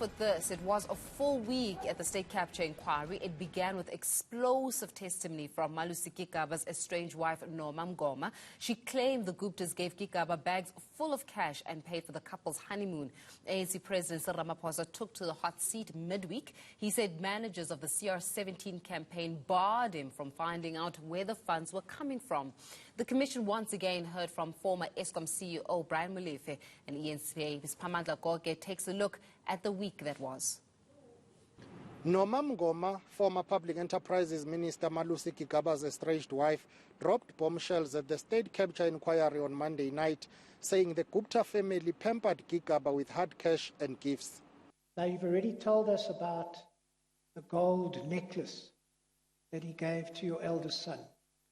But this, it was a full week at the state capture inquiry. It began with explosive testimony from Malusi Gigaba's estranged wife, Norma Mngoma. She claimed the Guptas gave Gigaba bags full of cash and paid for the couple's honeymoon. ANC President Cyril Ramaphosa took to the hot seat midweek. He said managers of the CR17 campaign barred him from finding out where the funds were coming from. The commission once again heard from former Eskom CEO Molefe, and eNCA Sphamandla Goge takes a look at the week that was. Norma Mngoma, former Public Enterprises Minister Malusi Gigaba's estranged wife, dropped bombshells at the state capture inquiry on Monday night, saying the Gupta family pampered Gigaba with hard cash and gifts. Now, you've already told us about the gold necklace that he gave to your eldest son,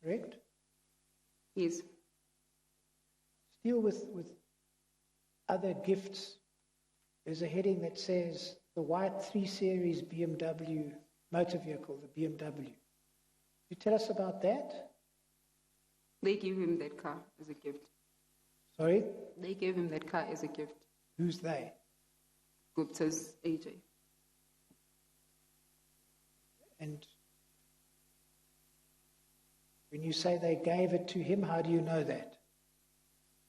correct? Yes. Still with other gifts. There's a heading that says the white 3 Series BMW motor vehicle, the BMW. You tell us about that? They gave him that car as a gift. Sorry? They gave him that car as a gift. Who's they? Gupta's AJ. And when you say they gave it to him, how do you know that?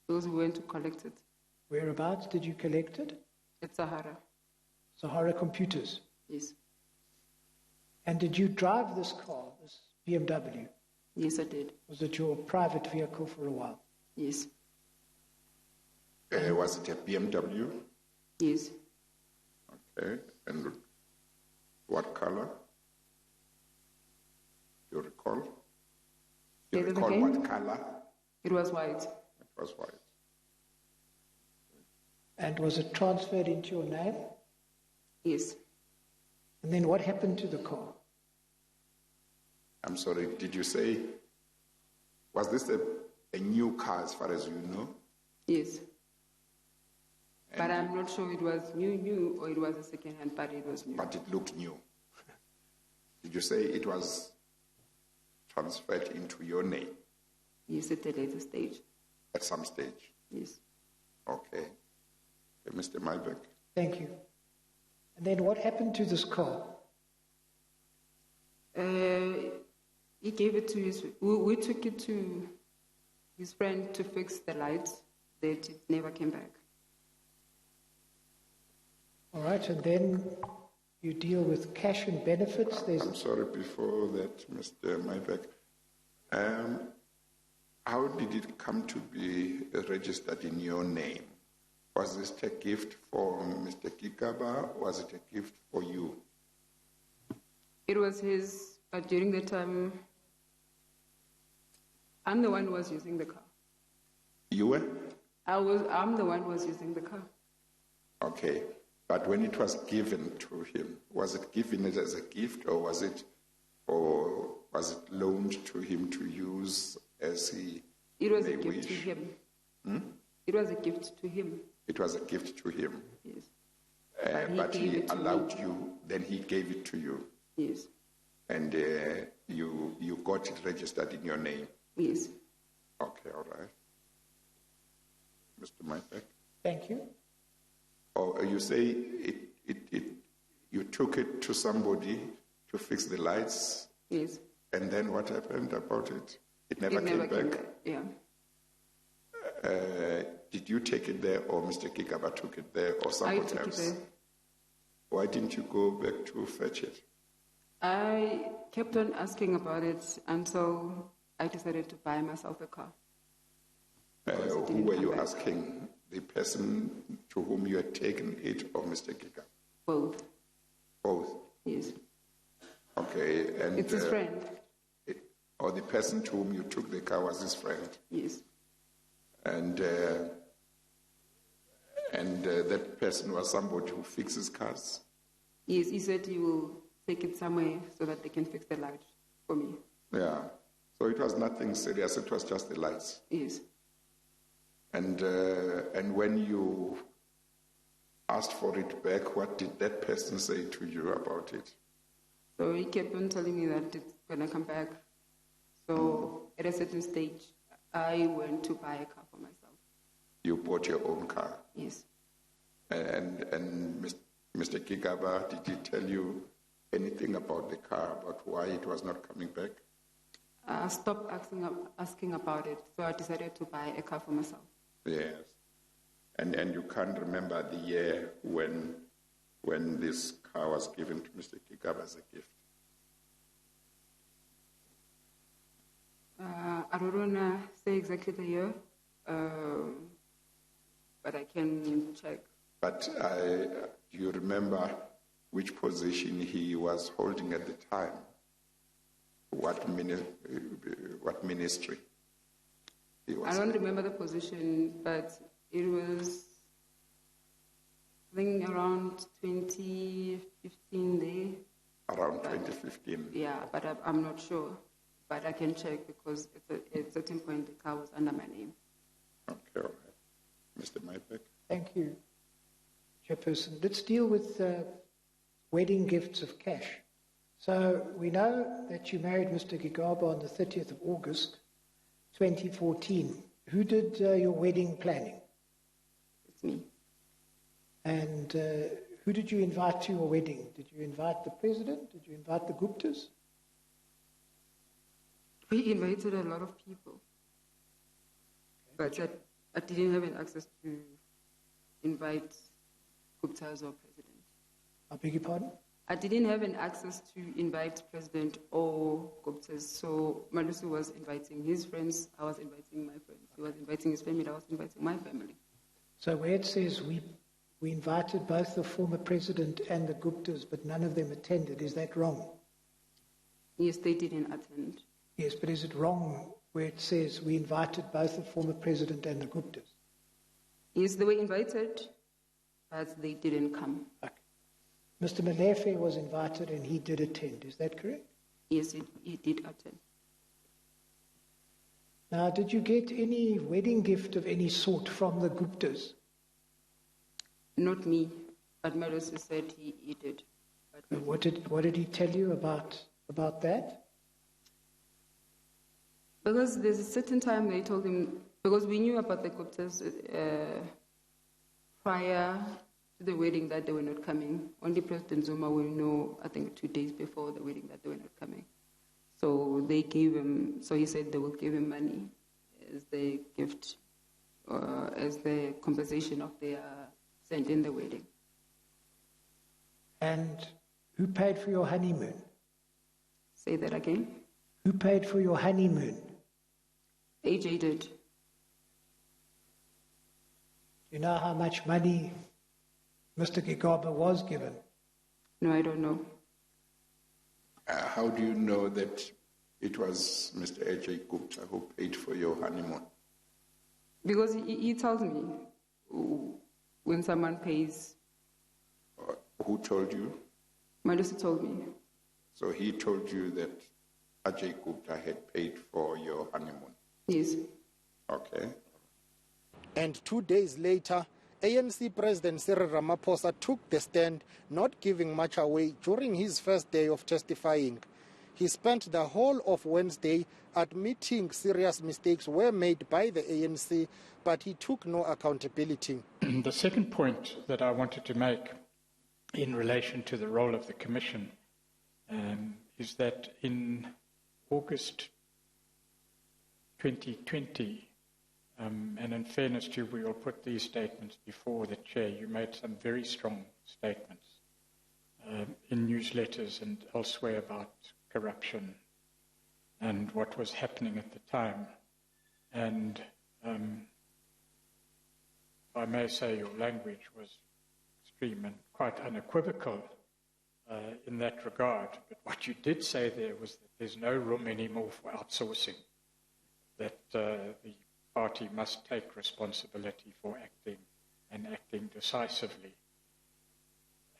Those who went to collect it. Whereabouts did you collect it? At Sahara. Sahara Computers? Yes. And did you drive this car, this BMW? Yes, I did. Was it your private vehicle for a while? Yes. Was it a BMW? Yes. Okay. And what color? Do you recall? Do you recall what color? It was white. It was white. And was it transferred into your name? Yes. And then what happened to the car? I'm sorry, did you say, was this a new car as far as you know? Yes. And but I'm not sure it was new or it was a second-hand, but it was new. But it looked new. Did you say it was transferred into your name? Yes, at a later stage. At some stage? Yes. Okay. Mr. Mybeck. Thank you. And then what happened to this car? He gave it to his... We took it to his friend to fix the lights, that it never came back. All right, and then you deal with cash and benefits. I'm sorry, before that, Mr. Mybeck. How did it come to be registered in your name? Was this a gift for Mr. Gigaba? Was it a gift for you? It was his, but during the time, I'm the one who was using the car. You were? I'm the one who was using the car. Okay, but when it was given to him, was it given as a gift or was it loaned to him to use as he It was may a gift wish? to him. Hmm? It was a gift to him. It was a gift to him. Yes. But he allowed you, then he gave it to you. Yes. And you got it registered in your name. Yes. Okay, all right. Mr. Mybeck? Thank you. Or you say you took it to somebody to fix the lights? Yes. And then what happened about it? It never came back? Yeah. Did you take it there, or Mr. Gigaba took it there, or somebody else? I took it there. Why didn't you go back to fetch it? I kept on asking about it until I decided to buy myself a car. Who were you asking? The person to whom you had taken it, or Mr. Gigaba? Both. Both? Yes. Okay. And it's his friend. Or the person to whom you took the car was his friend? Yes. And that person was somebody who fixes cars? Yes, he said he will take it somewhere so that they can fix the light for me. Yeah. So it was nothing serious, it was just the lights? Yes. And when you asked for it back, what did that person say to you about it? So he kept on telling me that it's going to come back. So at a certain stage, I went to buy a car for myself. You bought your own car? Yes. And Mr. Gigaba, did he tell you anything about the car, about why it was not coming back? I stopped asking about it, so I decided to buy a car for myself. Yes. And you can't remember the year when this car was given to Mr. Gigaba as a gift? I don't want to say exactly the year, but I can check. But do you remember which position he was holding at the time? What ministry he was I don't in? remember the position, but it was, I think, around 2015 there. Around 2015? Yeah, but I'm not sure. But I can check because at a certain point the car was under my name. Okay, all right. Mr. Maipek? Thank you, Chairperson. Let's deal with wedding gifts of cash. So we know that you married Mr. Gigaba on the 30th of August, 2014. Who did your wedding planning? It's me. And who did you invite to your wedding? Did you invite the president? Did you invite the Guptas? We invited a lot of people, but I didn't have an access to invite Guptas or president. I beg your pardon? I didn't have an access to invite president or Guptas, so Malusi was inviting his friends, I was inviting my friends. He was inviting his family, I was inviting my family. So where it says we invited both the former president and the Guptas, but none of them attended, is that wrong? Yes, they didn't attend. Yes, but is it wrong where it says we invited both the former president and the Guptas? Yes, they were invited, but they didn't come. Okay. Mr. Molefe was invited and he did attend, is that correct? Yes, he did attend. Now, did you get any wedding gift of any sort from the Guptas? Not me, but Malusi said he did. But What did he tell you about that? because there's a certain time they told him, because we knew about the Guptas prior to the wedding that they were not coming. Only President Zuma will know, I think 2 days before the wedding that they were not coming. So they gave him, so he said they will give him money as the gift, as the compensation of their sent in the wedding. And who paid for your honeymoon? Say that again. Who paid for your honeymoon? AJ did. Do you know how much money Mr. Gigaba was given? No, I don't know. How do you know that it was Mr. A.J. Gupta who paid for your honeymoon? Because he tells me when someone pays. Who told you? Malusi told me. So he told you that A.J. Gupta had paid for your honeymoon? Yes. Okay. And 2 days later, ANC President Cyril Ramaphosa took the stand, not giving much away during his first day of testifying. He spent the whole of Wednesday admitting serious mistakes were made by the ANC, but he took no accountability. The second point that I wanted to make in relation to the role of the Commission is that in August 2020, and in fairness to you, we will put these statements before the Chair. You made some very strong statements in newsletters and elsewhere about corruption and what was happening at the time. And if I may say, your language was extreme and quite unequivocal in that regard. But what you did say there was that there's no room anymore for outsourcing, that the party must take responsibility for acting and acting decisively.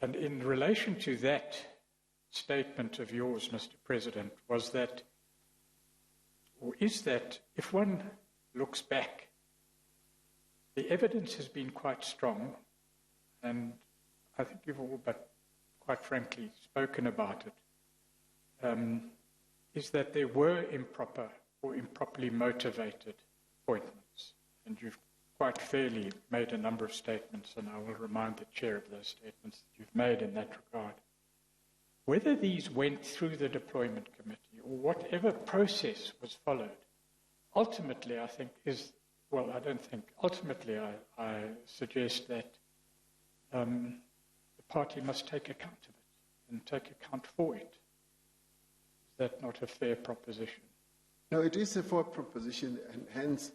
And in relation to that statement of yours, Mr. President, was that, or is that, if one looks back, the evidence has been quite strong, and I think you've all but quite frankly spoken about it, is that there were improper or improperly motivated appointments. And you've quite fairly made a number of statements, and I will remind the chair of those statements that you've made in that regard. Whether these went through the deployment committee or whatever process was followed, ultimately I think ultimately I suggest that the party must take account of it and take account for it. Is that not a fair proposition? No, it is a fair proposition, and hence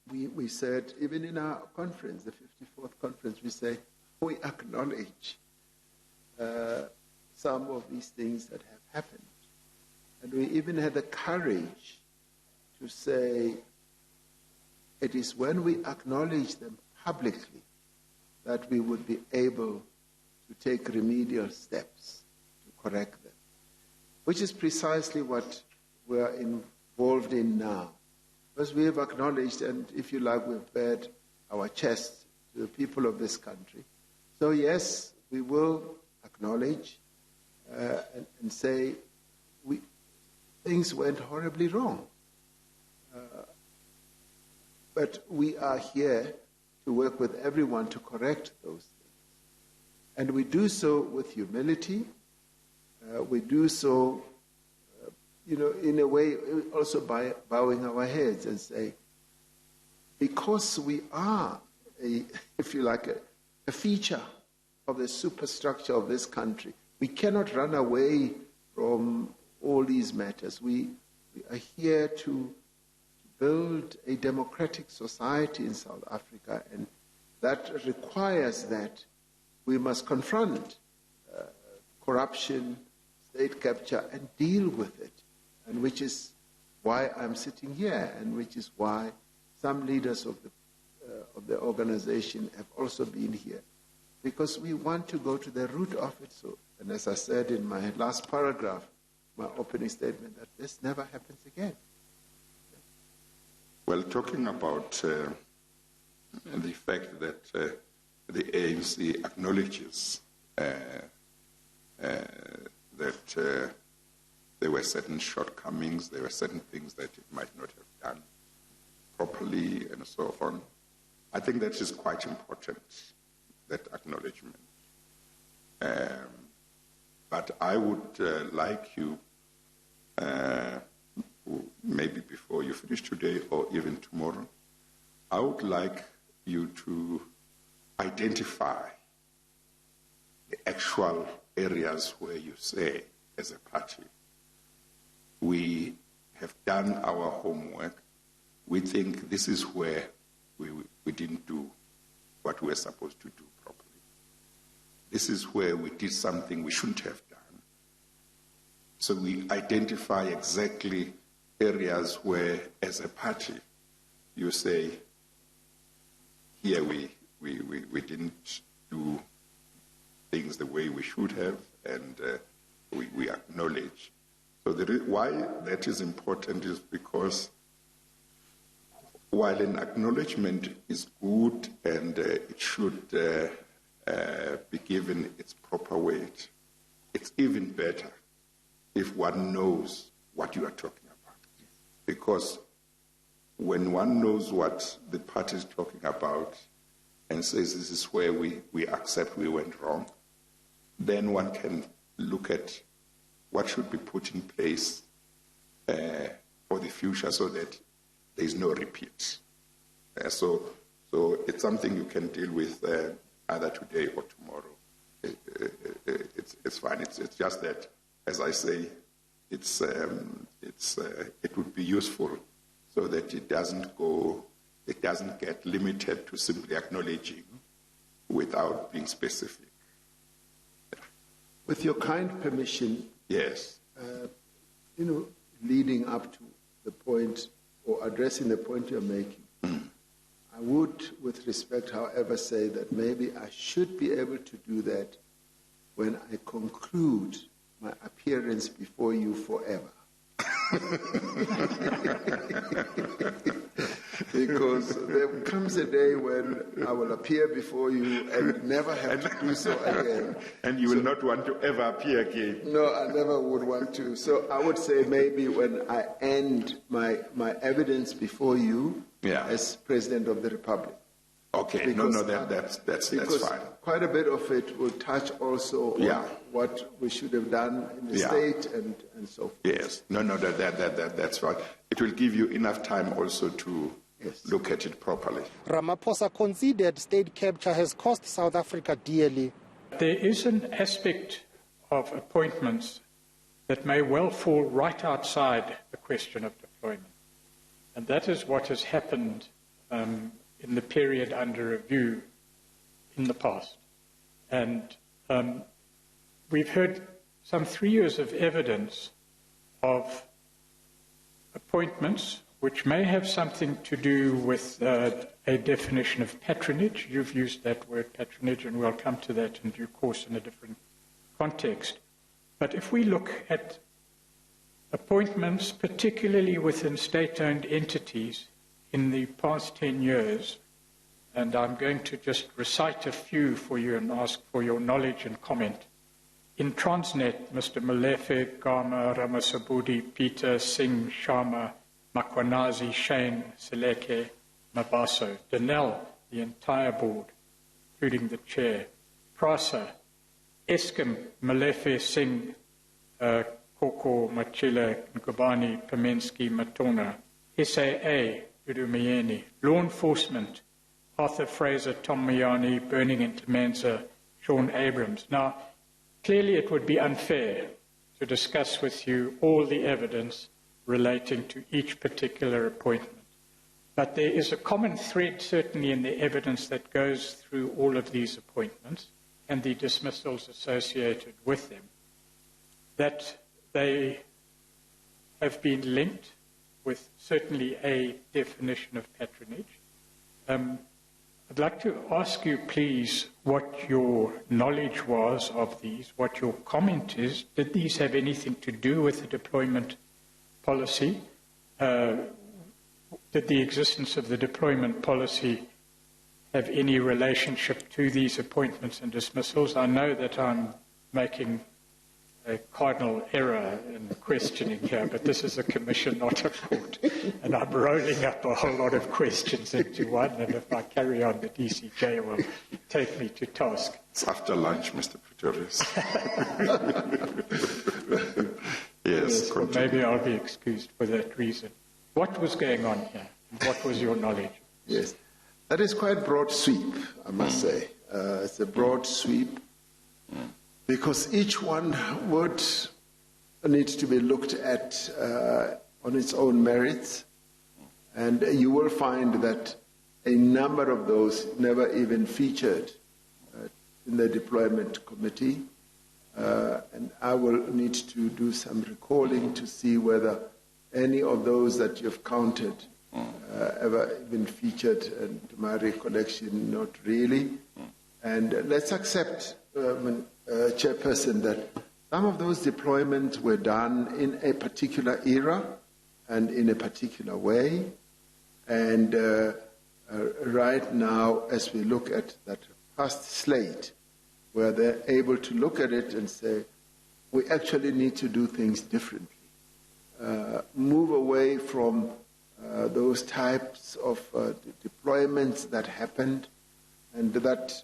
we said, even in our conference, the 54th conference, we say we acknowledge some of these things that have happened. And we even had the courage to say it is when we acknowledge them publicly that we would be able to take remedial steps to correct them, which is precisely what we are involved in now. Because we have acknowledged, and if you like, we've bared our chest to the people of this country. So yes, we will acknowledge and say things went horribly wrong. But we are here to work with everyone to correct those things. And we do so with humility. We do so, in a way, also by bowing our heads and say, because we are, if you like, a feature of the superstructure of this country, we cannot run away from all these matters. We are here to build a democratic society in South Africa, and that requires that we must confront corruption, state capture, and deal with it, and which is why I'm sitting here, and which is why some leaders of the organization have also been here, because we want to go to the root of it. So, and as I said in my last paragraph, my opening statement, that this never happens again. Well, talking about the fact that the ANC acknowledges that there were certain shortcomings, there were certain things that it might not have done properly, and so on, I think that is quite important, that acknowledgement. But I would like you, maybe before you finish today or even tomorrow, I would like you to identify the actual areas where you say, as a party, we have done our homework. We think this is where we didn't do what we were supposed to do properly. This is where we did something we shouldn't have done. So we identify exactly areas where, as a party, you say, here we didn't do things the way we should have, and we acknowledge. So why that is important is because while an acknowledgement is good and it should be given its proper weight, it's even better if one knows what you are talking about. Because when one knows what the party is talking about and says this is where we accept we went wrong, then one can look at what should be put in place for the future so that there is no repeat. So it's something you can deal with either today or tomorrow. It's fine. It's just that, as I say, it would be useful so that it doesn't get limited to simply acknowledging without being specific. With your kind permission, yes, leading up to the point or addressing the point you're making, I would, with respect, however, say that maybe I should be able to do that when I conclude my appearance before you forever. Because there comes a day when I will appear before you and never have to do so again. And you will not want to ever appear again. No, I never would want to. So I would say maybe when I end my evidence before you, as President of the Republic. Okay, that's fine. Quite a bit of it will touch also on what we should have done in the state and so forth. Yes, that's right. It will give you enough time also to look at it properly. Ramaphosa considered state capture has cost South Africa dearly. There is an aspect of appointments that may well fall right outside the question of deployment. And that is what has happened in the period under review in the past. And we've heard some 3 years of evidence of appointments which may have something to do with a definition of patronage. You've used that word patronage, and we'll come to that in due course in a different context. But if we look at appointments, particularly within state-owned entities, in the past 10 years, and I'm going to just recite a few for you and ask for your knowledge and comment. In Transnet, Mr. Molefe, Gama, Ramasabudi, Peter, Singh, Sharma, Makwanazi, Shane, Seleke, Mabaso, Danel, the entire board, including the chair, Prasa, Eskom, Molefe, Singh, Koko, Machila, Ngubani, Pamensky, Matona, SAA, Udumayeni, law enforcement, Arthur Fraser, Tom Mayani, Burning Intermenza, Sean Abrams. Now, clearly it would be unfair to discuss with you all the evidence relating to each particular appointment. But there is a common thread, certainly, in the evidence that goes through all of these appointments and the dismissals associated with them, that they have been linked with certainly a definition of patronage. I'd like to ask you, please, what your knowledge was of these, what your comment is. Did these have anything to do with the deployment policy? Did the existence of the deployment policy have any relationship to these appointments and dismissals? I know that I'm making a cardinal error in questioning here, but this is a commission, not a court, and I'm rolling up a whole lot of questions into one, and if I carry on, the DCJ will take me to task. It's after lunch, Mr. Pretorius. Yes, well, maybe I'll be excused for that reason. What was going on here? What was your knowledge? Yes, that is quite broad sweep, I must say. It's a broad sweep, because each one would need to be looked at on its own merits, and you will find that a number of those never even featured in the deployment committee, and I will need to do some recalling to see whether any of those that you've counted ever even featured, and to my recollection, not really. And let's accept, Chairperson, that some of those deployments were done in a particular era and in a particular way. And right now, as we look at that past slate, where they're able to look at it and say, we actually need to do things differently. Move away from those types of deployments that happened and that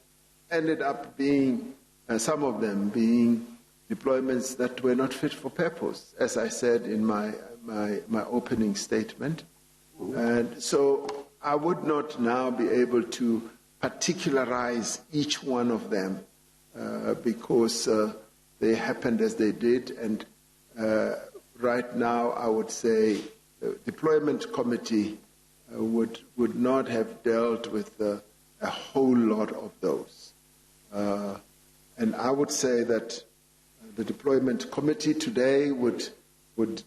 ended up being, some of them being deployments that were not fit for purpose, as I said in my opening statement. And so I would not now be able to particularize each one of them because they happened as they did. And right now I would say the deployment committee would not have dealt with a whole lot of those. And I would say that the deployment committee today would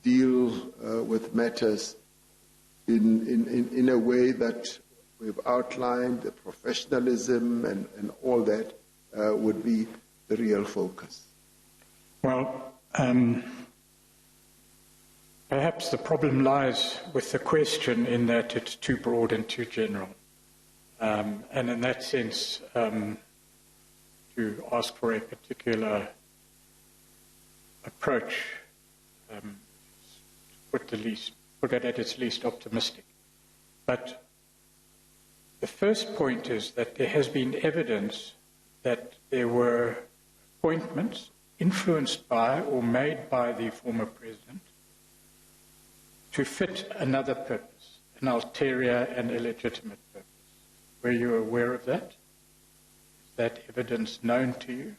deal with matters in a way that we've outlined. The professionalism and all that would be the real focus. Well, perhaps the problem lies with the question in that it's too broad and too general. And in that sense, to ask for a particular approach, put it at its least optimistic. But The first point is that there has been evidence that there were appointments influenced by or made by the former president to fit another purpose, an ulterior and illegitimate purpose. Were you aware of that? Is that evidence known to you?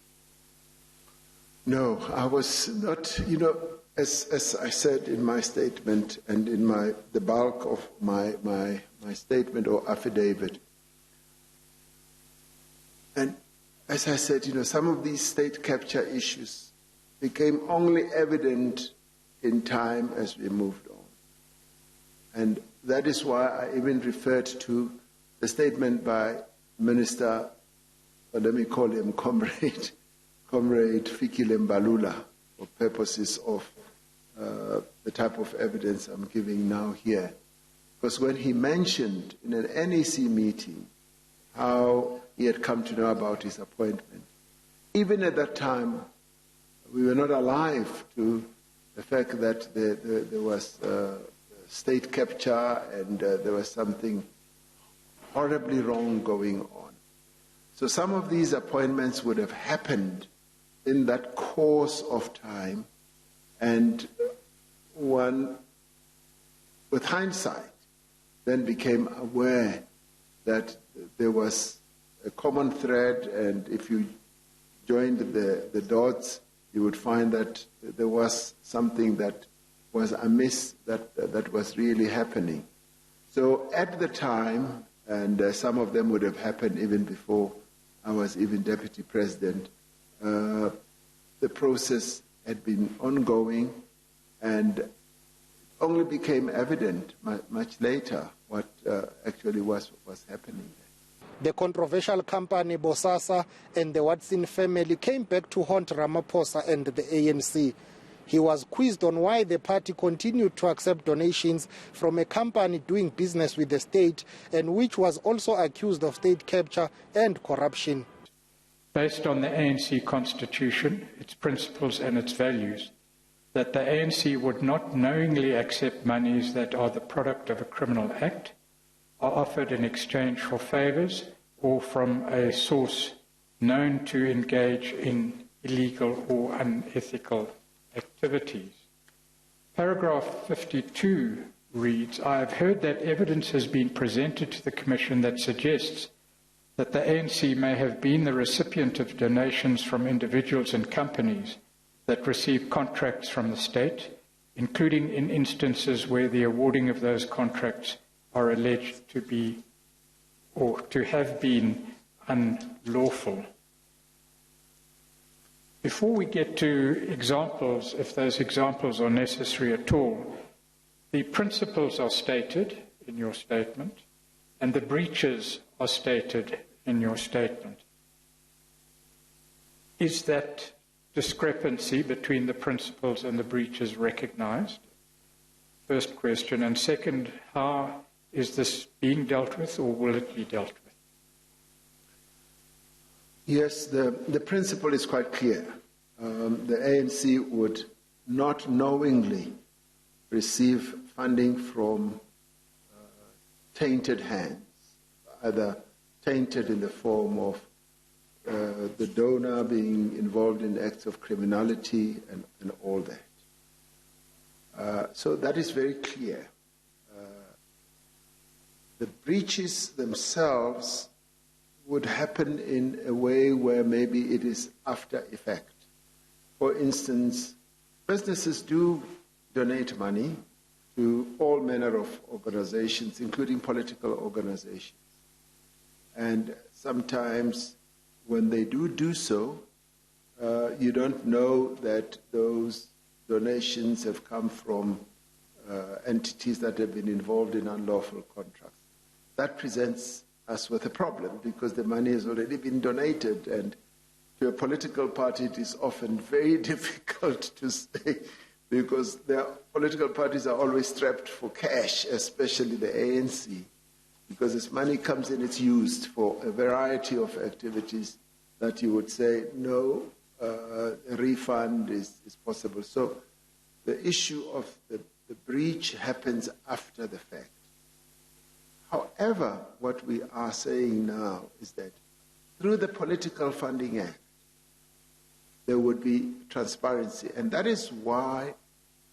No, I was not, as I said in my statement and in the bulk of my statement or affidavit. And as I said, some of these state capture issues became only evident in time as we moved on. And that is why I even referred to the statement by Minister, or let me call him Comrade Fikile Mbalula, for purposes of the type of evidence I'm giving now here. Because when he mentioned in an NEC meeting how he had come to know about his appointment, even at that time, we were not alive to the fact that there was state capture and there was something horribly wrong going on. So some of these appointments would have happened in that course of time, and one, with hindsight, then became aware that there was a common thread, and if you joined the dots, you would find that there was something that was amiss that was really happening. So at the time, and some of them would have happened even before I was even deputy president, the process had been ongoing, and it only became evident much later what actually was happening. The controversial company Bosasa and the Watson family came back to haunt Ramaphosa and the ANC. He was quizzed on why the party continued to accept donations from a company doing business with the state and which was also accused of state capture and corruption. Based on the ANC constitution, its principles and its values, that the ANC would not knowingly accept monies that are the product of a criminal act, are offered in exchange for favours or from a source known to engage in illegal or unethical activities. Paragraph 52 reads, I have heard that evidence has been presented to the Commission that suggests that the ANC may have been the recipient of donations from individuals and companies that receive contracts from the state, including in instances where the awarding of those contracts are alleged to be or to have been unlawful. Before we get to examples, if those examples are necessary at all, the principles are stated in your statement and the breaches are stated in your statement. Is that discrepancy between the principles and the breaches recognized? First question. And second, how is this being dealt with, or will it be dealt with? Yes, the principle is quite clear. The ANC would not knowingly receive funding from tainted hands, either tainted in the form of the donor being involved in acts of criminality and all that. So that is very clear. The breaches themselves would happen in a way where maybe it is after effect. For instance, businesses do donate money to all manner of organizations, including political organizations. And sometimes when they do so, you don't know that those donations have come from entities that have been involved in unlawful contracts. That presents us with a problem because the money has already been donated, and to a political party it is often very difficult to say because their political parties are always strapped for cash, especially the ANC, because as money comes in, it's used for a variety of activities that you would say, no, a refund is possible. So the issue of the breach happens after the fact. However, what we are saying now is that through the Political Funding Act, there would be transparency. And that is why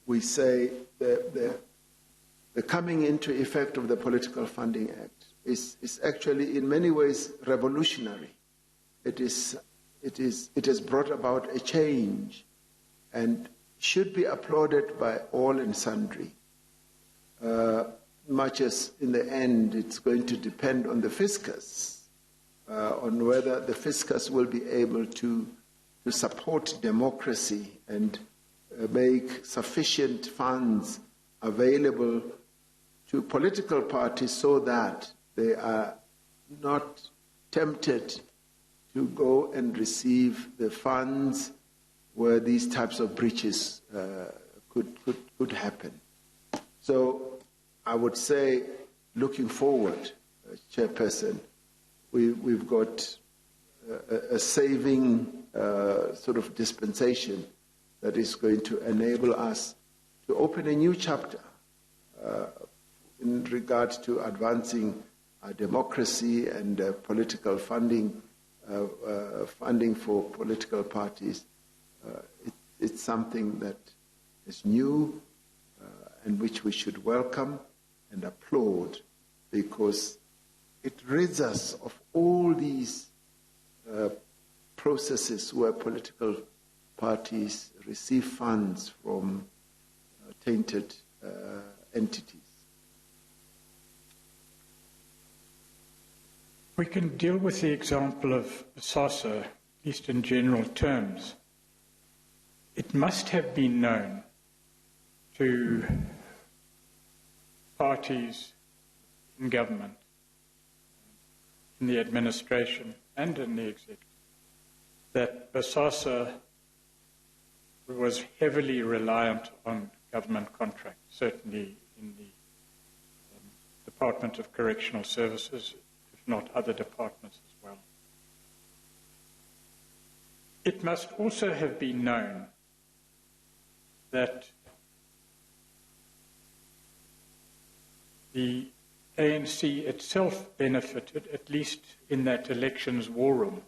we say the coming into effect of the Political Funding Act is actually in many ways revolutionary. It has brought about a change and should be applauded by all and sundry. Much as in the end it's going to depend on the fiscus, on whether the fiscus will be able to support democracy and make sufficient funds available to political parties so that they are not tempted to go and receive the funds where these types of breaches could happen. So I would say, looking forward, Chairperson, we've got a saving sort of dispensation that is going to enable us to open a new chapter in regard to advancing our democracy and political funding, funding for political parties. It's something that is new and which we should welcome and applaud, because it rids us of all these processes where political parties receive funds from tainted entities. We can deal with the example of Bosasa, at least in general terms. It must have been known to parties in government, in the administration and in the executive, that Bosasa was heavily reliant on government contracts, certainly in the Department of Correctional Services, if not other departments as well. It must also have been known that the ANC itself benefited, at least in that elections war room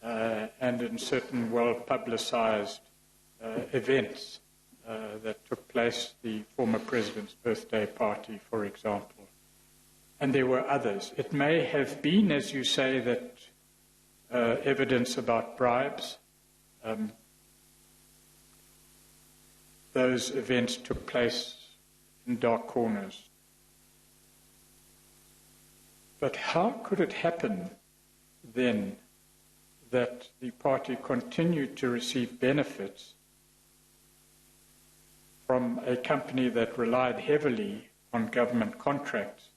and in certain well-publicized events that took place, the former president's birthday party, for example. And there were others. It may have been, as you say, that evidence about bribes, those events took place in dark corners. But how could it happen then that the party continued to receive benefits from a company that relied heavily on government contracts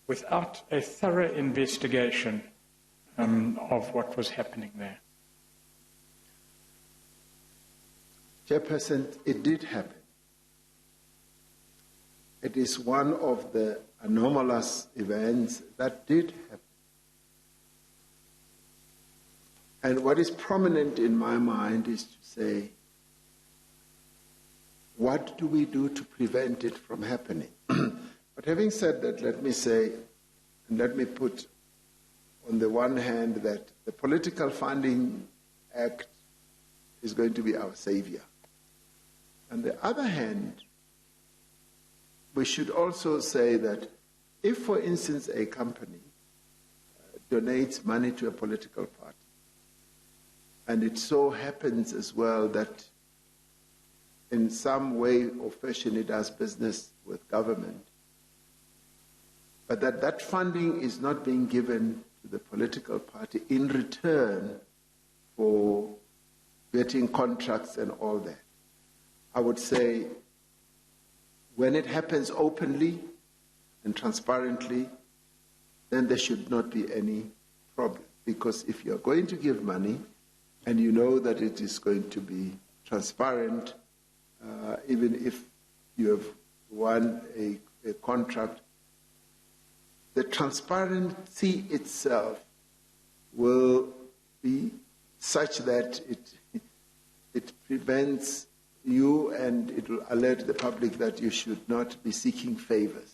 without a thorough investigation of what was happening there? Chairperson, it did happen. It is one of the anomalous events that did happen. And what is prominent in my mind is to say, what do we do to prevent it from happening? But having said that, let me say, and let me put on the one hand that the Political Funding Act is going to be our savior. On the other hand, we should also say that if, for instance, a company donates money to a political party, and it so happens as well that in some way or fashion it does business with government, but that funding is not being given to the political party in return for getting contracts and all that, I would say when it happens openly and transparently, then there should not be any problem. Because if you're going to give money and you know that it is going to be transparent, even if you have won a contract, the transparency itself will be such that it prevents you and it will alert the public that you should not be seeking favors.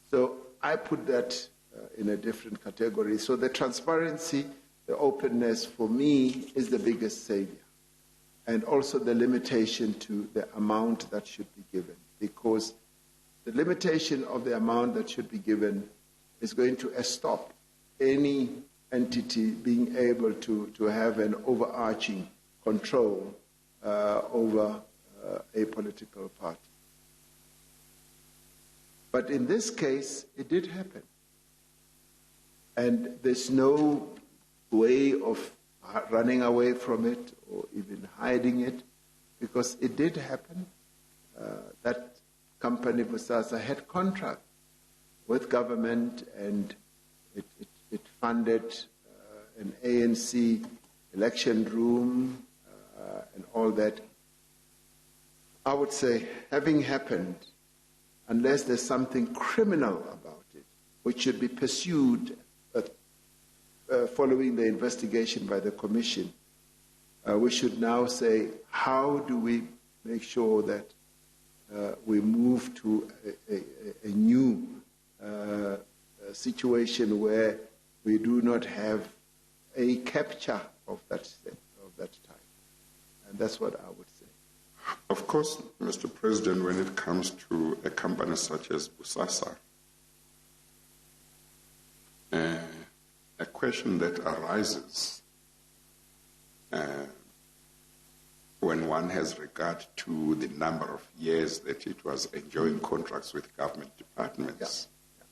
So I put that in a different category. So the transparency, the openness, for me, is the biggest savior. And also the limitation to the amount that should be given, because the limitation of the amount that should be given is going to stop any entity being able to have an overarching control over a political party. But in this case, it did happen. And there's no way of running away from it or even hiding it, because it did happen. That company, Bosasa, had contract with government, and it funded an ANC election room and all that. I would say, having happened, unless there's something criminal about it, which should be pursued following the investigation by the Commission, we should now say, how do we make sure that we move to a new situation where we do not have a capture of that type? And that's what I would say. Of course, Mr. President, when it comes to a company such as Bosasa, a question that arises when one has regard to the number of years that it was enjoying contracts with government departments. Yeah.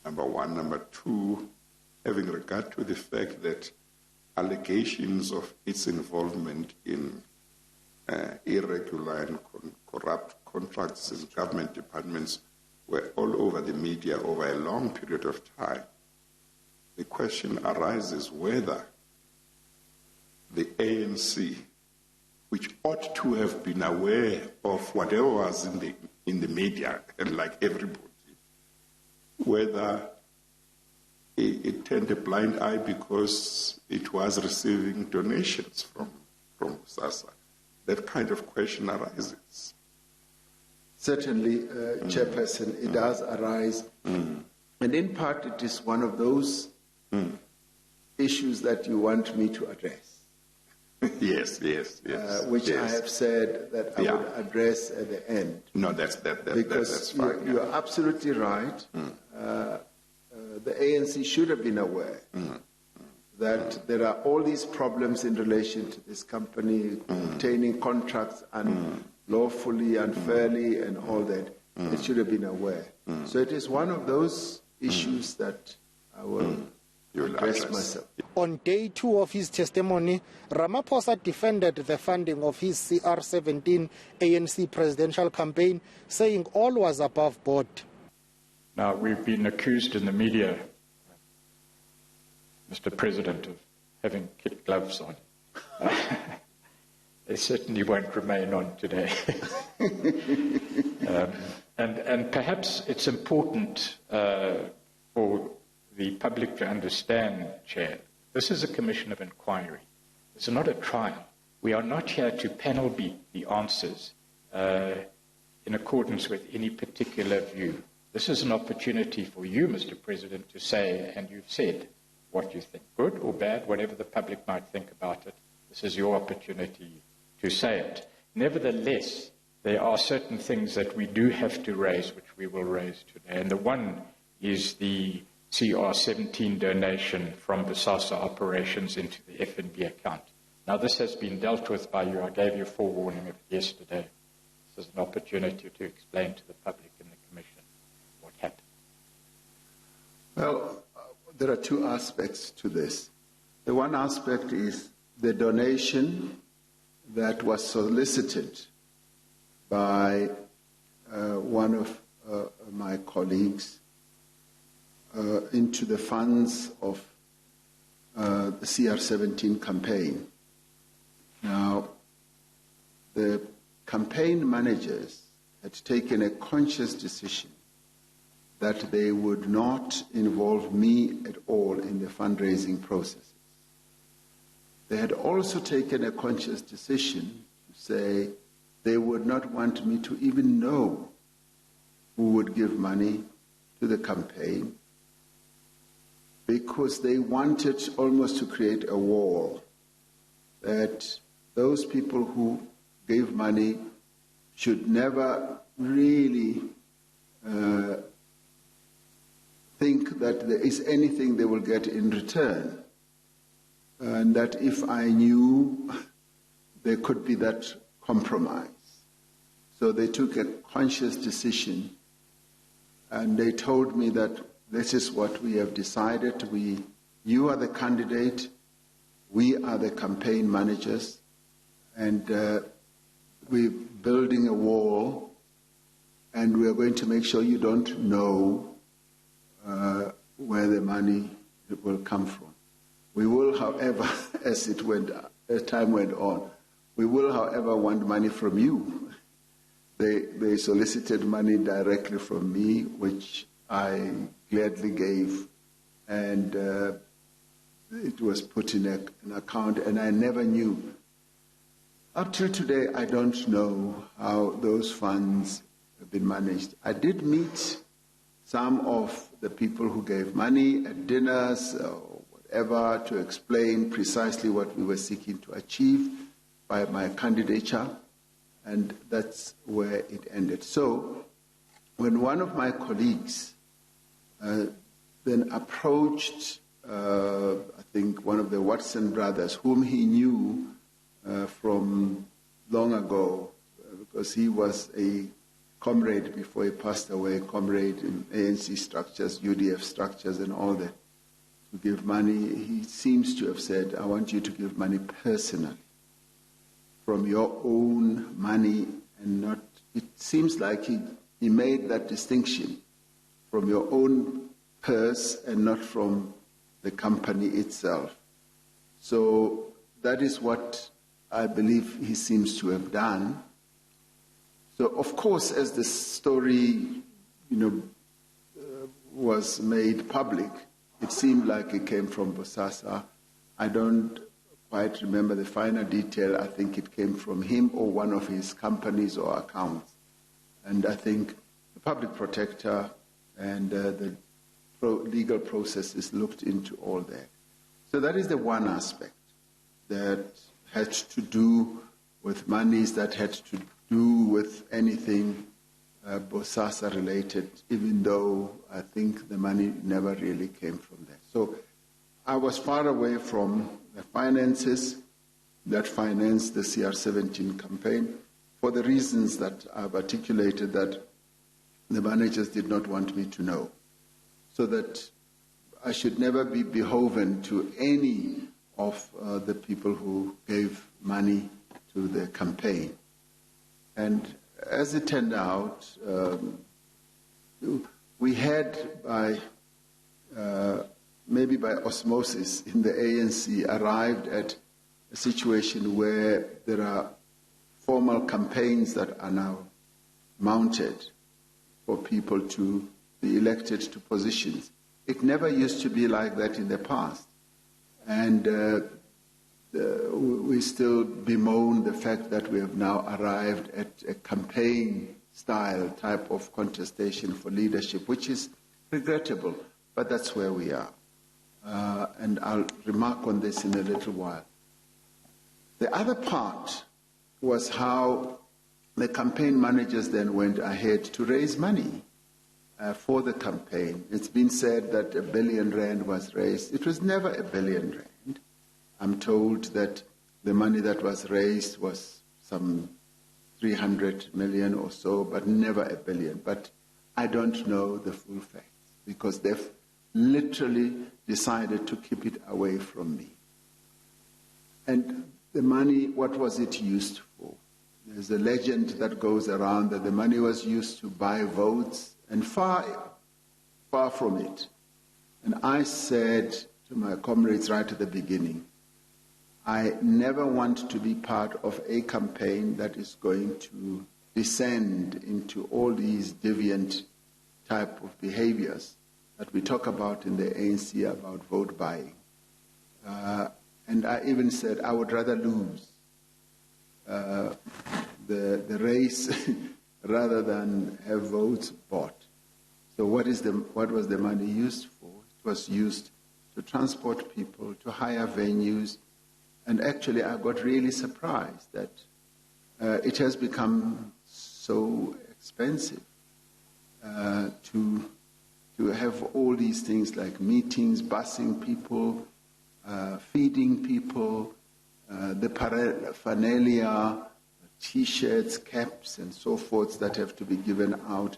Number one. Number two, having regard to the fact that allegations of its involvement in irregular and corrupt contracts in government departments were all over the media over a long period of time. The question arises whether the ANC, which ought to have been aware of whatever was in the media, and like everybody, whether it turned a blind eye because it was receiving donations from Bosasa. That kind of question arises. Certainly, Chairperson, it does arise. And in part, it is one of those issues that you want me to address. Yes. Which I have said that I would address at the end. No, that's fine. You're absolutely right. The ANC should have been aware that there are all these problems in relation to this company obtaining contracts unlawfully, unfairly, and all that. It should have been aware. So it is one of those issues that I will address myself. On day 2 of his testimony, Ramaphosa defended the funding of his CR17 ANC presidential campaign, saying all was above board. Now, we've been accused in the media, Mr. President, of having kid gloves on. They certainly won't remain on today. And perhaps it's important for the public to understand, Chair, this is a commission of inquiry. This is not a trial. We are not here to panel beat the answers in accordance with any particular view. This is an opportunity for you, Mr. President, to say, and you've said, what you think, good or bad, whatever the public might think about it. This is your opportunity to say it. Nevertheless, there are certain things that we do have to raise, which we will raise today. And the one is the CR17 donation from Bosasa operations into the FNB account. Now, this has been dealt with by you. I gave you forewarning of it yesterday. This is an opportunity to explain to the public and the Commission what happened. Well, there are two aspects to this. The one aspect is the donation that was solicited by one of my colleagues into the funds of the CR17 campaign. Now, the campaign managers had taken a conscious decision that they would not involve me at all in the fundraising processes. They had also taken a conscious decision to say they would not want me to even know who would give money to the campaign because they wanted almost to create a wall that those people who gave money should never really think that there is anything they will get in return. And that if I knew, there could be that compromise. So they took a conscious decision and they told me that this is what we have decided. You are the candidate, we are the campaign managers, and we're building a wall, and we are going to make sure you don't know where the money will come from. We will, however, as time went on, we will, however, want money from you. They solicited money directly from me, which I gladly gave, and it was put in an account, and I never knew. Up till today, I don't know how those funds have been managed. I did meet some of the people who gave money at dinners or whatever to explain precisely what we were seeking to achieve by my candidature, and that's where it ended. So when one of my colleagues then approached, I think, one of the Watson brothers, whom he knew from long ago, because he was a comrade before he passed away, comrade in ANC structures, UDF structures and all that, to give money. He seems to have said, I want you to give money personally, from your own money, and not, it seems like he made that distinction, from your own purse and not from the company itself. So that is what I believe he seems to have done. So of course, as the story, was made public, it seemed like it came from Bosasa. I don't quite remember the final detail. I think it came from him or one of his companies or accounts. And I think the public protector and the legal processes looked into all that. So that is the one aspect that had to do with monies, that had to do with anything Bosasa related, even though I think the money never really came from there. So I was far away from the finances that financed the CR17 campaign for the reasons that I've articulated, that the managers did not want me to know, so that I should never be beholden to any of the people who gave money to the campaign. And as it turned out, we had maybe by osmosis in the ANC, arrived at a situation where there are formal campaigns that are now mounted for people to be elected to positions. It never used to be like that in the past. And we still bemoan the fact that we have now arrived at a campaign-style type of contestation for leadership, which is regrettable, but that's where we are. And I'll remark on this in a little while. The other part was how the campaign managers then went ahead to raise money for the campaign. It's been said that R1 billion was raised. It was never R1 billion. I'm told that the money that was raised was some 300 million or so, but never R1 billion. But I don't know the full facts, because they've literally decided to keep it away from me. And the money, what was it used for? There's a legend that goes around that the money was used to buy votes, and far from it. And I said to my comrades right at the beginning, I never want to be part of a campaign that is going to descend into all these deviant type of behaviors that we talk about in the ANC about vote buying. And I even said I would rather lose the race rather than have votes bought. So what was the money used for? It was used to transport people, to hire venues, and actually I got really surprised that it has become so expensive to have all these things like meetings, busing people, feeding people, the paraphernalia, T-shirts, caps, and so forth that have to be given out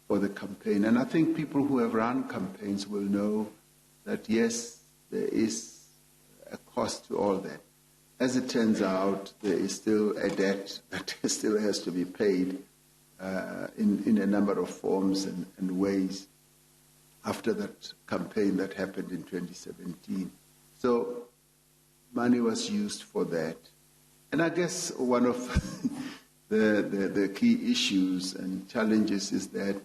for the campaign. And I think people who have run campaigns will know that, yes, there is a cost to all that. As it turns out, there is still a debt that still has to be paid in a number of forms and ways after that campaign that happened in 2017. So money was used for that. And I guess one of the key issues and challenges is that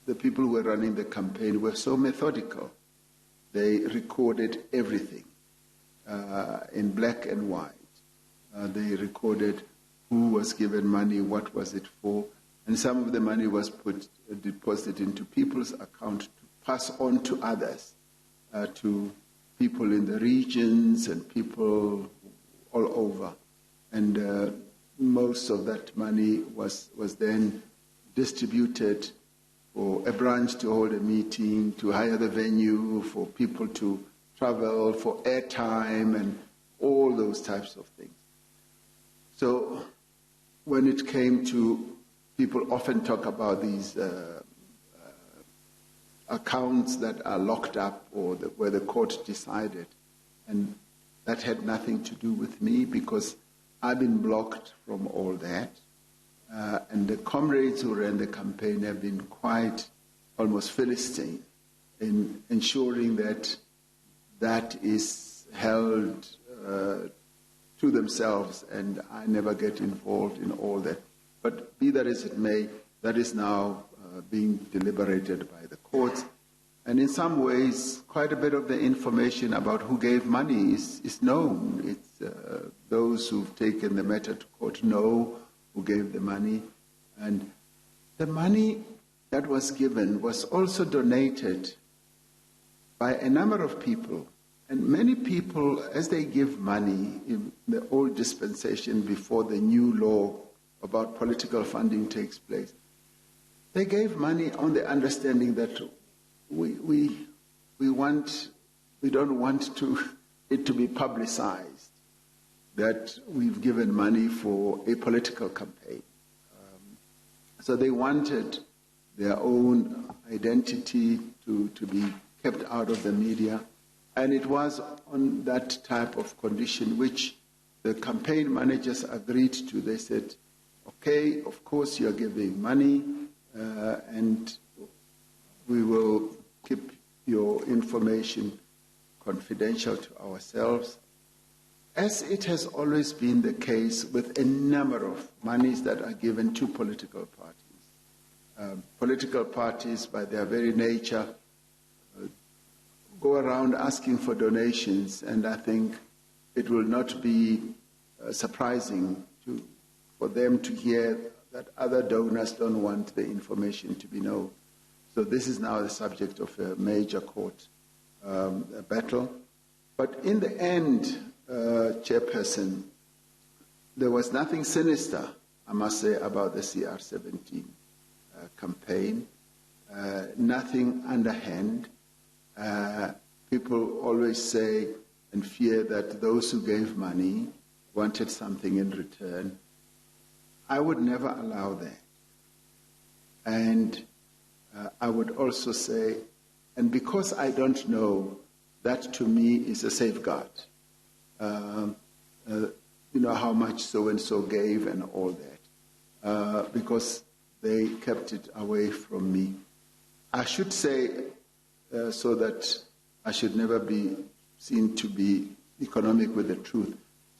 the people who were running the campaign were so methodical. They recorded everything in black and white. They recorded who was given money, what was it for, and some of the money was deposited into people's account to pass on to others, to people in the regions and people all over. And most of that money was then distributed for a branch to hold a meeting, to hire the venue, for people to travel, for airtime, and all those types of things. So when it came to, people often talk about these accounts that are locked up or where the court decided, and that had nothing to do with me because I've been blocked from all that. And the comrades who ran the campaign have been quite almost Philistine in ensuring that that is held to themselves, and I never get involved in all that. But be that as it may, that is now being deliberated by the courts. And in some ways, quite a bit of the information about who gave money is known. It's those who've taken the matter to court know who gave the money. And the money that was given was also donated by a number of people. And many people, as they give money in the old dispensation before the new law about political funding takes place, they gave money on the understanding that we don't want it to be publicized that we've given money for a political campaign. So they wanted their own identity to be kept out of the media. And it was on that type of condition which the campaign managers agreed to. They said, okay, of course you're giving money, and we will keep your information confidential to ourselves, as it has always been the case with a number of monies that are given to political parties. Political parties, by their very nature, go around asking for donations, and I think it will not be surprising for them to hear that other donors don't want the information to be known. So this is now the subject of a major court battle. But in the end, Chairperson, there was nothing sinister, I must say, about the CR17 campaign, nothing underhand. People always say and fear that those who gave money wanted something in return. I would never allow that. And I would also say, and because I don't know, that to me is a safeguard. You know how much so-and-so gave and all that, because they kept it away from me. I should say, so that I should never be seen to be economic with the truth.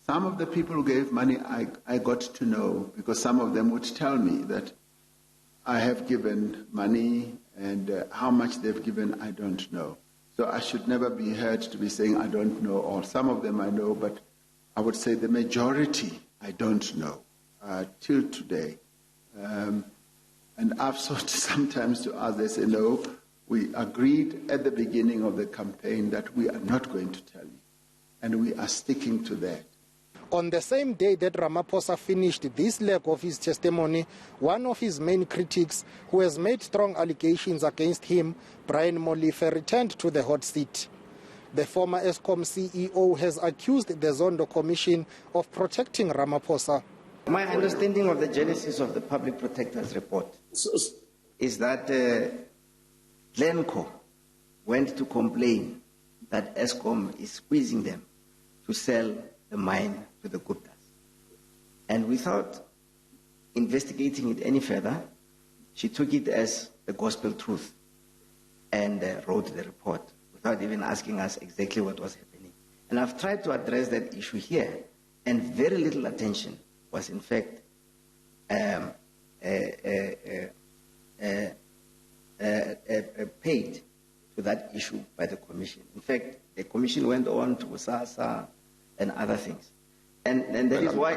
Some of the people who gave money, I got to know, because some of them would tell me that I have given money, and how much they've given, I don't know. So I should never be heard to be saying I don't know all. Some of them I know, but I would say the majority I don't know till today. And I've sought sometimes to ask, they say, no, we agreed at the beginning of the campaign that we are not going to tell you. And we are sticking to that. On the same day that Ramaphosa finished this leg of his testimony, one of his main critics, who has made strong allegations against him, Brian Molefe, returned to the hot seat. The former Eskom CEO has accused the Zondo Commission of protecting Ramaphosa. My understanding of the genesis of the Public Protector's report is that Glencore went to complain that Eskom is squeezing them to sell the mine to the Guptas. And without investigating it any further, she took it as the gospel truth and wrote the report without even asking us exactly what was happening. And I've tried to address that issue here, and very little attention was in fact paid to that issue by the Commission. In fact, the Commission went on to Bosasa and other things. And that is why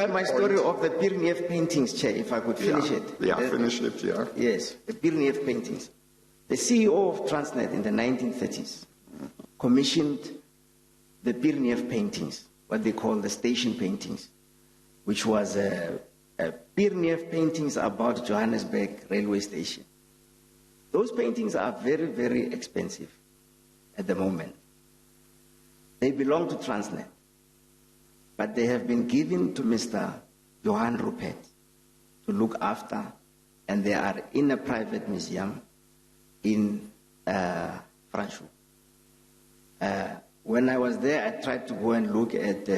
my story of the Birniev paintings, Chair, if I could finish it. Yeah, finish it, yeah. Yes, the Birniev paintings. The CEO of Transnet in the 1930s commissioned the Birniev paintings, what they call the station paintings, which was Birniev paintings about Johannesburg railway station. Those paintings are very, very expensive at the moment. They belong to Transnet, but they have been given to Mr. Johan Rupert to look after, and they are in a private museum in Franschhoek. When I was there, I tried to go and look at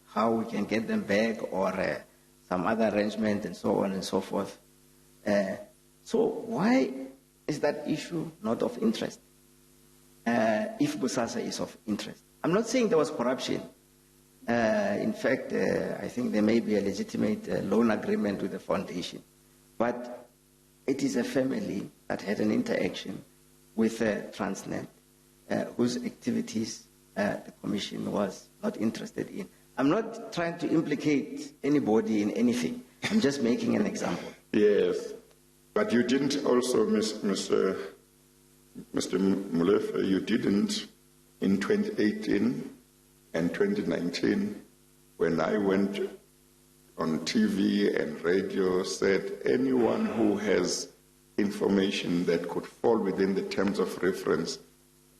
how we can get them back or some other arrangement and so on and so forth. So why is that issue not of interest if Bosasa is of interest? I'm not saying there was corruption. In fact, I think there may be a legitimate loan agreement with the foundation. But it is a family that had an interaction with Transnet, whose activities the Commission was not interested in. I'm not trying to implicate anybody in anything. I'm just making an example. Yes, but you didn't also, Mr. Molefe, you didn't in 2018 and 2019, when I went on TV and radio, said anyone who has information that could fall within the terms of reference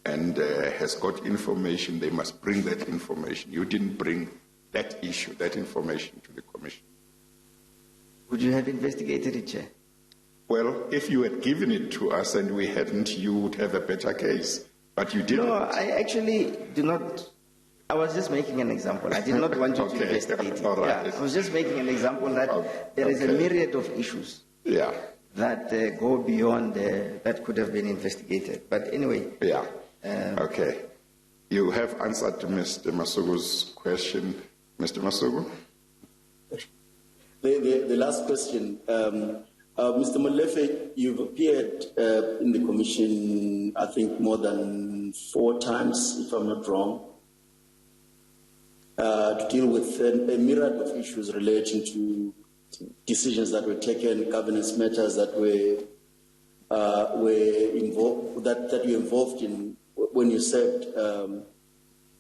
and has got information, they must bring that information. You didn't bring that issue, that information to the Commission. Would you have investigated it, Chair? Well, if you had given it to us and we hadn't, you would have a better case. But you didn't. No, I actually do not. I was just making an example. I did not want you to investigate it. All right. Yeah, I was just making an example that there is a myriad of issues that go beyond that could have been investigated. But anyway. Yeah. Okay. You have answered to Mr. Masugu's question. Mr. Masugu? The last question. Mr. Molefe, you've appeared in the Commission, I think, more than 4 times, if I'm not wrong, to deal with a myriad of issues relating to decisions that were taken, governance matters that were involved, that you involved in when you served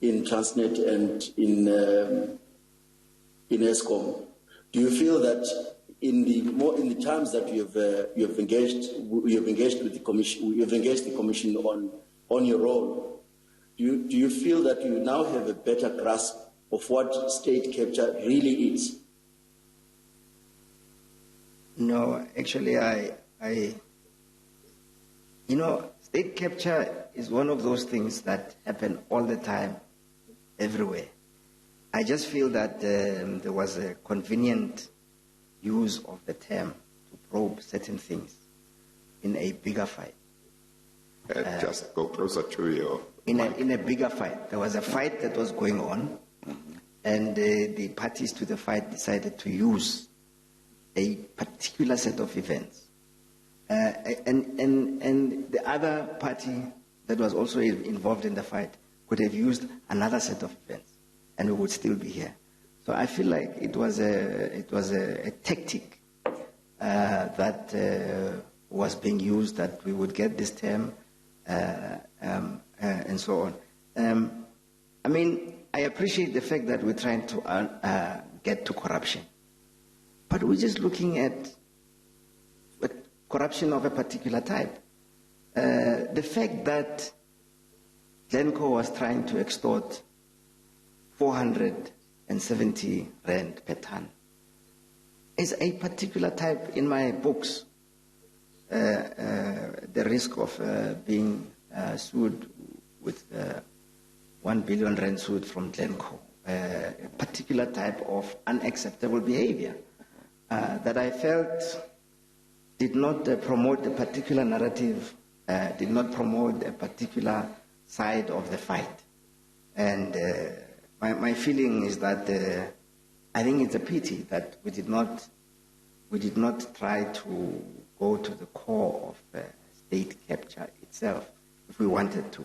in Transnet and in Eskom. Do you feel that in the times that you have engaged with the Commission, you have engaged the Commission on your role, do you feel that you now have a better grasp of what state capture really is? No, actually, state capture is one of those things that happen all the time, everywhere. I just feel that there was a convenient use of the term to probe certain things in a bigger fight. Just go closer to your... In a bigger fight. There was a fight that was going on, and the parties to the fight decided to use a particular set of events. And the other party that was also involved in the fight could have used another set of events, and we would still be here. So I feel like it was a tactic that was being used, that we would get this term, and so on. I mean, I appreciate the fact that we're trying to get to corruption, but we're just looking at corruption of a particular type. The fact that Glencore was trying to extort 470 rand per ton is a particular type in my books. The risk of being sued with 1 billion rand sued from Glencore, a particular type of unacceptable behavior that I felt did not promote a particular narrative, did not promote a particular side of the fight. And my feeling is that I think it's a pity that we did not try to go to the core of state capture itself, if we wanted to,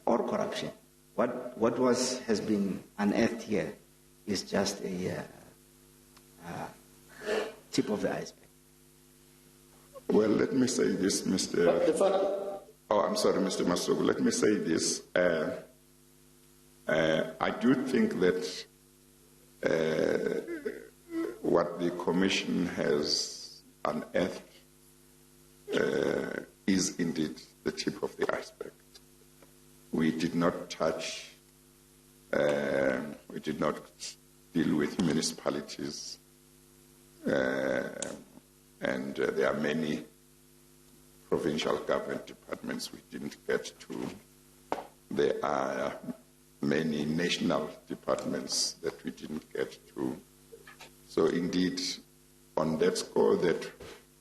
or corruption. What has been unearthed here is just a tip of the iceberg. Well, let me say this, Mr. Oh, I'm sorry, Mr. Masuku. Let me say this. I do think that what the Commission has unearthed is indeed the tip of the iceberg. We did not touch, we did not deal with municipalities, and there are many provincial government departments we didn't get to. There are many national departments that we didn't get to. So indeed, on that score, that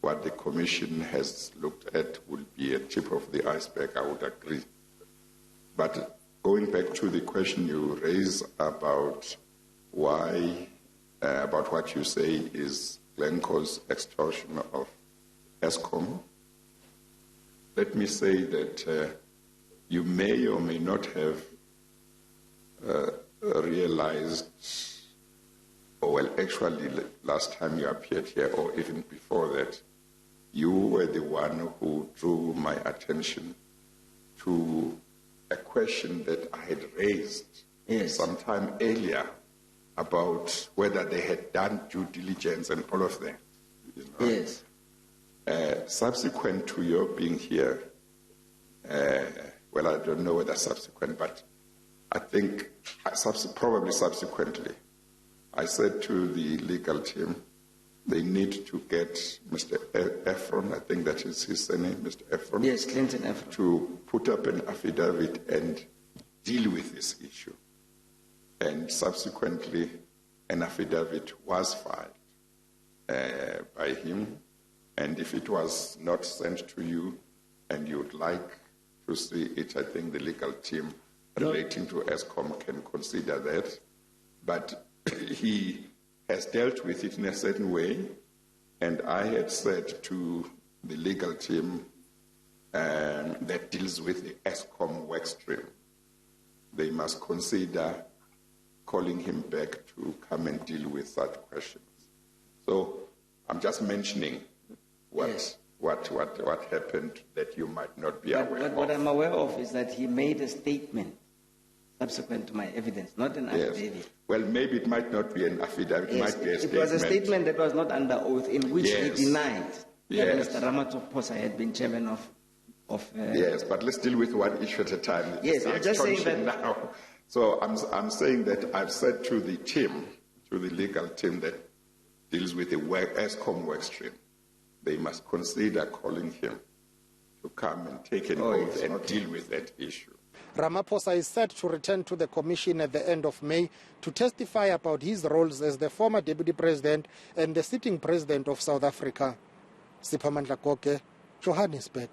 what the Commission has looked at will be a tip of the iceberg, I would agree. But going back to the question you raised about why, about what you say is Glencore's extortion of Eskom, let me say that you may or may not have realized, or well, actually, last time you appeared here, or even before that, you were the one who drew my attention to a question that I had raised some time earlier about whether they had done due diligence and all of that. You know? Yes. Subsequent to your being here, well, I don't know whether subsequent, but I think probably subsequently, I said to the legal team, they need to get Mr. Efron, I think that is his name, Mr. Efron. Yes, Clinton Efron. To put up an affidavit and deal with this issue. And subsequently, an affidavit was filed by him. And if it was not sent to you and you would like to see it, I think the legal team relating to Eskom can consider that. But he has dealt with it in a certain way, and I had said to the legal team that deals with the Eskom workstream, they must consider calling him back to come and deal with such questions. So I'm just mentioning what happened that you might not be aware of. What I'm aware of is that he made a statement subsequent to my evidence, not an affidavit. Well, maybe it might not be an affidavit, it might be a statement. It was a statement that was not under oath, in which he denied that Mr. Ramaphosa had been chairman of yes, but let's deal with one issue at a time. Yes, I'm just saying that now. So I'm saying that I've said to the team, to the legal team that deals with the Eskom workstream, they must consider calling him to come and take an oath and deal with that issue. Ramaphosa is set to return to the Commission at the end of May to testify about his roles as the former Deputy President and the sitting President of South Africa. Sphamandla Goge, Johannesburg.